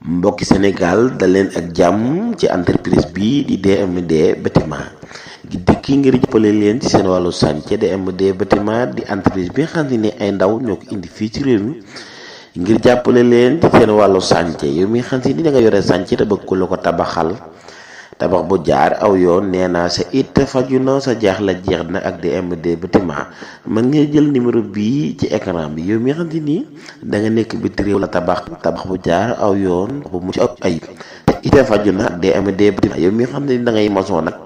mbokki Sénégal dal leen ak jàmm ci entreprise bi di DMD bâtiment gi dikki ngir jàppale leen ci seen wàllu chantier. DMD bâtiment di entreprise bi nga xam ne ay ndaw ñoo ko indi fii ci réew mi ngir jàppale leen ci seen wàllu chantier. yow mi nga xam ni da nga yore chantier te bëgg ko la ko tabaxal tabax bu jaar aw yoon nee naa sa it faju na sa jaaxle jeex na ak DMD bâtiment. mën nga jël numéro bii ci écran bi yow mi nga xam ni da nga nekk biti réew la tabax bu jaar aw yoon bu mucc ayib te it faju na ak DMD bâtiment. yow mi nga xam ni da ngay maçon nag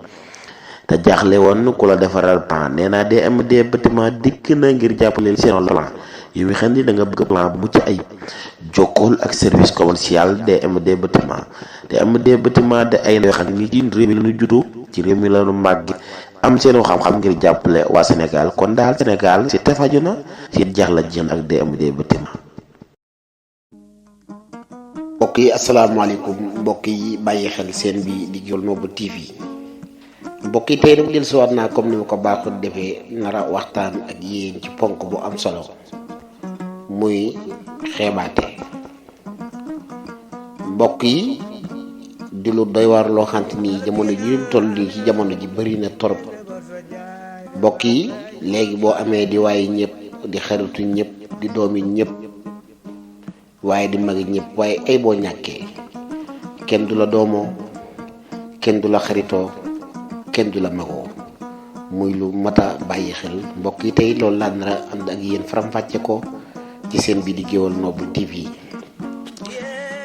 te jaaxle woon ku la defaral plan nee naa DMD bâtiment dikk na ngir jàppale seen plan. yow mi xam ni da nga bëgg plan bu mucc ayib jokkool ak service commercial DMD bâtiment. DMD bâtiment de ay yoo xam ni ci réew mi la ñu juddoo ci réew mi la ñu màgg am seen xam-xam ngir jàppale waa Sénégal. kon daal Sénégal si tefaju na si jaaxle jeex ak DMD bâtiment. mbokk yi asalaamaaleykum mbokk yi bàyyi xel seen bi di Gueweul Noble TV. mbokk yi tey nag dellusiwaat naa comme ni ma ko baaxoon defee nara waxtaan ak yéen ci ponk bu am solo muy xeebaate. mbokk yi di lu doy waar loo xamante ni jamono ji ñu toll ci jamono ji bëri na torop. mbokk yi léegi boo amee di waaye ñëpp di xaritu ñëpp di doomi ñëpp waaye di magi ñëpp waaye ay boo ñàkkee kenn du la doomoo kenn du la xaritoo kenn du la magoo muy lu mat a bàyyi xel. mbokk yi tey loolu laa nar a ànd ak yéen faram-fàcce ko ci seen bi di Gueweul Noble TV.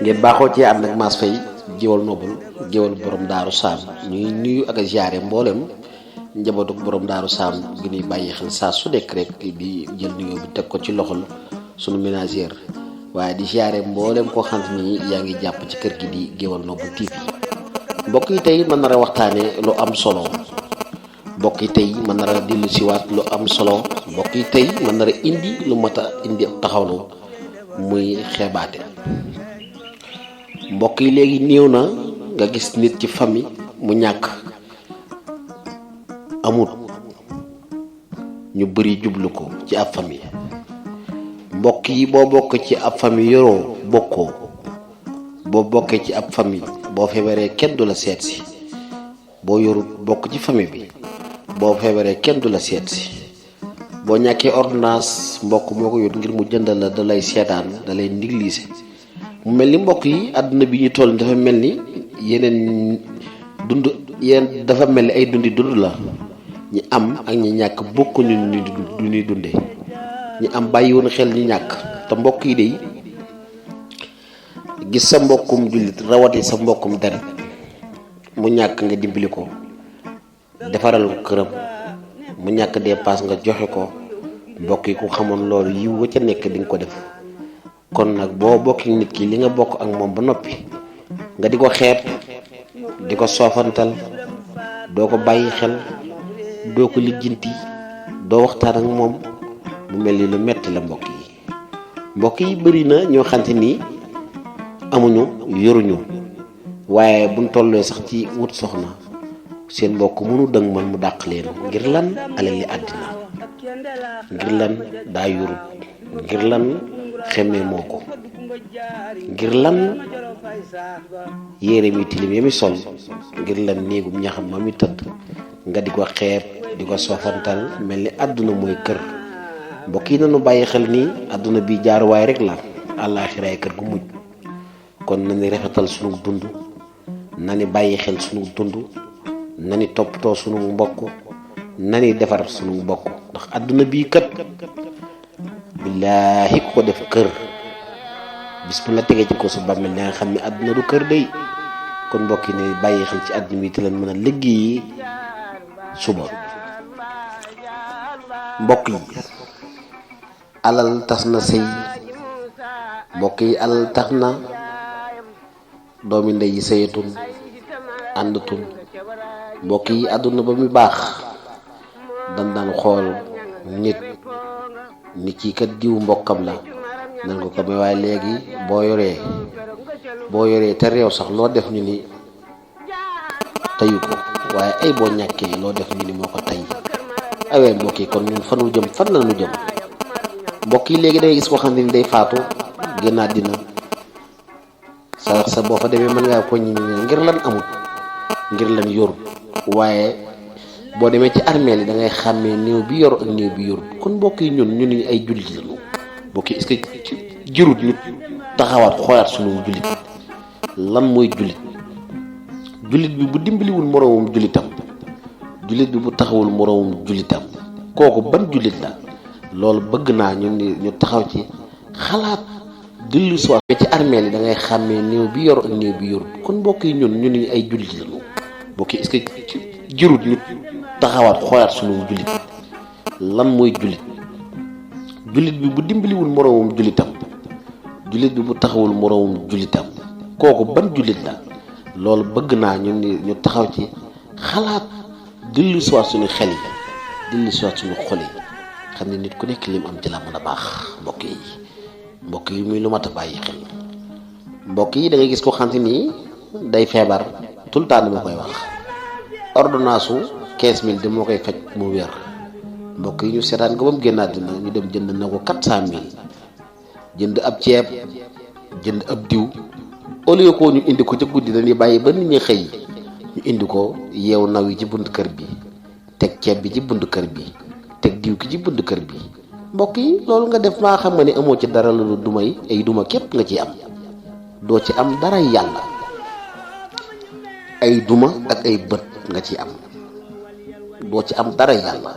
ngeen baaxoo ci ànd ak Mass Faye Gueweul Noble Gueweul borom Daaru Saam ñuy nuyu ak a ziare mboolem njabootu borom Daaru Saam gi ñuy bàyyi xel saa su nekk rek di jël nuyoo bi teg ko ci loxol sunu ménagère waaye di ziare mboolem koo xam ni yaa ngi jàpp ci kër gi di Gueweul Noble TV. mbokk yi tey mën nar a waxtaane lu am solo. mbokk yi tey mën nar a dellu siwaat lu am solo. mbokk yi tey mën nar a indi lu mat a indi taxawlu muy xeebaate. mbokk yi léegi néew na nga gis nit ci famille mu ñàkk amut ñu bari jublu ko ci ab famille. mbokk yi boo bokk ci ab famille yoroo bokkoo boo bokkee ci ab famille boo feebaree kenn du la seet si boo yorut bokk ci famille bi boo feebaree kenn du la seet si boo ñàkkee ordonnance mbokk moo ko yor ngir mu jëndal la da lay seetaan da lay négliger. mu mel ni mbokk yi àdduna bi ñu toll dafa mel ni yeneen dafa mel ni ay dund la. ñi am ak ñi ñàkk bokkuñu du ñuy dundee. ñi am bàyyiwoon xel ñi ñàkk te mbokk yi de gis sa mbokkum jullit rawati sa mbokkum deret mu ñàkk nga dimbali ko defaral ko këram mu ñàkk dépasse nga joxe ko. mbokk yi ku xamoon loolu yiw wa ca nekk di nga ko def. kon nag boo bokki nit ki li nga bokk ak moom ba noppi nga di ko xeeb di ko soofantal doo ko bàyyi xel doo ko lijjanti doo waxtaan ak moom mu mel ni lu metti la. mbokk yi bëri na ñoo xamante ni amuñu yoruñu waaye buñ tollee sax ci wut soxna seen mbokk mënu dëng man mu dàq leen ngir lan alali àddina ngir lan daa yorut ngir lan xemmee moo ko ngir lan yére mi tilim yami sol ngir lan néegum ñaxam ma mi tëdd nga di ko xeeb di ko soofantal mel ni àdduna mooy kër. mbokk yi nañu bàyyi xel ni àdduna bi jaaruwaay rek la àllaaxiraay kër gu mujj. kon nañu rafetal sunu dund nañu bàyyi xel sunu dund nañu toppatoo sunu mbokk nañu defar sunu mbokk ndax àdduna bii kat billaahi ku ko def kër bis bu la tegee ci ko su bàmmeel nga xam ne àdduna du kër day. kon mbokk yi ne bàyyi xel ci àdduna bi te leen mën a liggéey suba. mbokk yi alal tas na sëy. mbokk yi alal tax na doomi ndey yi sëyatun àndatun. mbokk yi àdduna ba mu baax dan daan xool nit ni kii kat diw mbokkam la nan ko may waaye léegi boo yoree te réew sax loo def ñu ni tayu ko waaye ay boo ñàkkee loo def ñu ni moo ko tay. awee mbokk yi kon ñun fanu jëm fan la ñu jëm. mbokk yi léegi dangay gis koo xam ne ni day faatu génn àddina sa sa boo fa demee mën ngaa ko ñi ngir lan amut ngir lan yorut waaye boo demee ci armée li da ngay xàmmee néew bi yor ak néew bi yorut kon mbokk yi ñun ñu ay jullit lañu mbokk yi est-ce que jërut ñu taxawaat xoolaat sunu jullit lan mooy jullit bi bu dimbaliwul moroomum jullitam jullit bi bu taxawul moroomum jullitam kooku ban jullit la loolu bëgg naa ñu taxaw ci xalaat dellu si waat ci armée li da ngay xàmmee néew bi yor ak néew bi yorut kon mbokk yi ñun ñu ay jullit lañu mbokk yi est-ce que jërut ñu taxawaat xoolaat sunu jullit lan mooy jullit bi bu dimbaliwul moroomum jullitam jullit bi bu taxawul moroomum jullitam kooku ban jullit la loolu bëgg naa ñu taxaw ci xalaat dellu si waat suñu xel yi dellu si waat suñu xol yi xam ne nit ku nekk lim am ci la mën a baax mbokk yi muy lu mat a bàyyi xel mbokk yi da ngay gis ko xam te ni day feebar tout le temps dama koy wax ordonnance su 15000 de moo koy faj mu wér mbokk yi ñu seetaan ko ba mu génn àddina ñu dem jënd na ko 400000 jënd ab ceeb jënd ab diw au lieu ko ñu indi ko ca guddi dañuy bàyyi ba nit ñi xëy ñu indi ko yeew naw yi ci bunt kër bi teg ceeb bi ci bunt kër bi teg diw ki ci bunt kër bi mbokk yi loolu nga def maa xam nga ni amoo ci dara lu dumay ay duma képp nga ci am doo ci am dara yàlla ay duma ak ay bët nga ci am doo ci am dara yàlla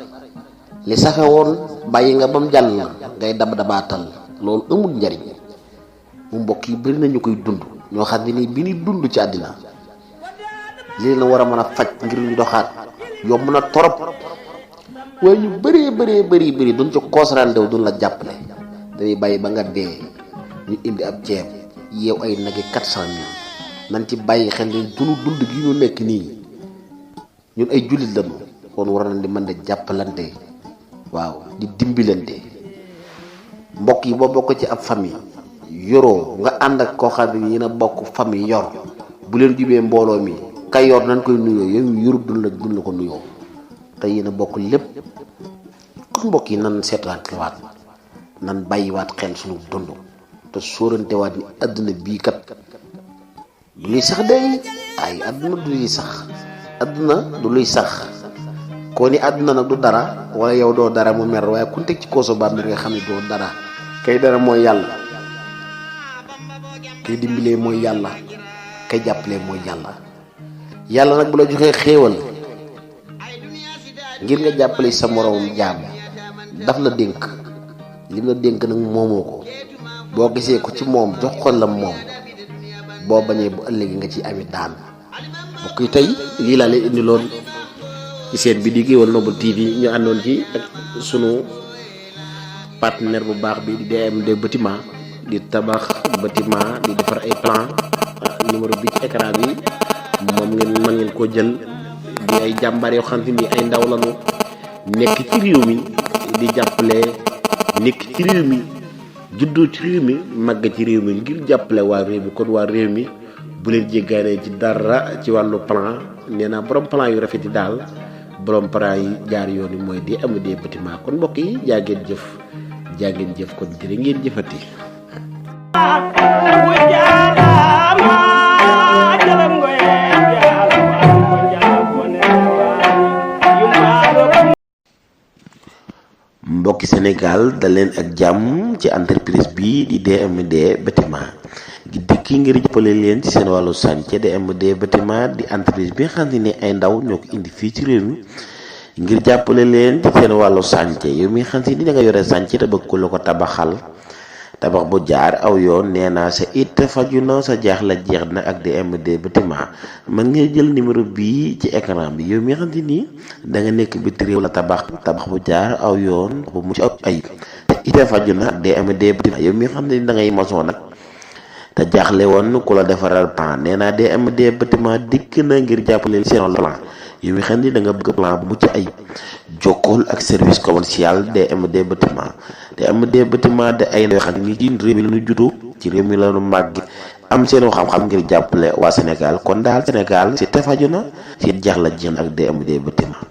li saxe woon bàyyi nga bam jàll la ngay dabaatal loolu amul njariñ mu mbokk yi bari nañu koy dund ñoo xam ne nii bi ñuy dund ci àddina lii la war a mën a faj ngir ñu doxaat yomb na torop waaye ñu bëri duñ ci concentré duñ la jàppale dañuy bàyyi ba nga dee ñu indi ab ceeb yeew ay nagi 400000 nañ ci bàyyi xel ni dunu dund gi ñu nekk nii ñun ay jullit lañu kon war nañ di mën di jàppalante waaw di dimbilante mbokk yi boo bokk ci ab famille yoroo nga ànd ak koo xam ne yéen a bokk famille yor bu leen jubee mbooloo mi kay yor nañ koy nuyoo yow yorut duñ la ko nuyoo te yéen a bokk lépp kon mbokk yi nan seetaatwaat nan bàyyiwaat xel suñu dund te sóorantewaat ni àdduna bii kat du luy sax day ay àdduna du luy sax àdduna du luy sax koo ni àdduna nag du dara wala yow doo dara mu mer waaye ku teg ci kooso baam nga xam ne doo dara kay dara mooy yàlla kay dimbilee mooy yàlla kay jàppalee mooy yàlla nag bu la joxee xéewal ngir nga jàppale sa moroomum jaam daf la dénk lim la dénk nag moomoo ko boo gisee ko ci moom jox ko la moom boo bañee bu ëllëgee nga ci amit daan mbokk yi tey lii laa leen indi loon ci seen bi di Gueweul Noble TV ñu àndoon ci ak sunu partenaire bu baax bi di DMD bâtiment di tabax bâtiment di defar ay plan numéro bi ci écran bi moom ngeen koo jël di ay jàmbaar yoo xam ni ay ndaw lañu nekk ci réew mi di jàppale nekk ci réew mi juddoo ci réew mi màgg ci réew mi ngir jàppale waa réew mi kon waa réew mi bu leen jéggaane ci dara ci wàllu plan nee naa borom plan yu rafet yi daal borom plan yi jaar yoon yi mooy DMD bâtiment kon mbokk yi jaa ngeen jëf kon jërë ngeen jëfati. mbokki Sénégal dal leen ak jàmm ci entreprise bi di DMD bâtiment gi dikk ngir jàppale leen ci seen wàllu chantier. DMD bâtiment di entreprise bi nga xam ne ay ndaw ñoo ko indi fii ci réew mi ngir jàppale leen ci seen wàllu chantier. yow mi nga xam ni da nga yore chantier te bëgg ko la ko tabax bu jaar aw yoon nee naa sa it faju na sa jaaxle jeex na ak DMD bâtiment mën nga jël numéro bii ci écran bi. yow mi nga xam ni da nga nekk biti réew la tabax bu jaar aw yoon bu mucc ayib te it faju na ak DMD bâtiment. yow mi nga xam ni da ngay maçon nag te jaaxle woon ku la defaral plan nee naa DMD bâtiment dikk na ngir jàppale seen plan. yow mi xam ni da nga bëgg plan bu mucc ayib jokkool ak service commercial DMD bâtiment. DMD bâtiment de ay yoo xam ni ci réew mi la ñu juddoo ci réew mi la ñu màgg am seen xam-xam ngir jàppale waa Sénégal kon daal Sénégal si tefaju na si jaaxle jeex ak DMD bâtiment.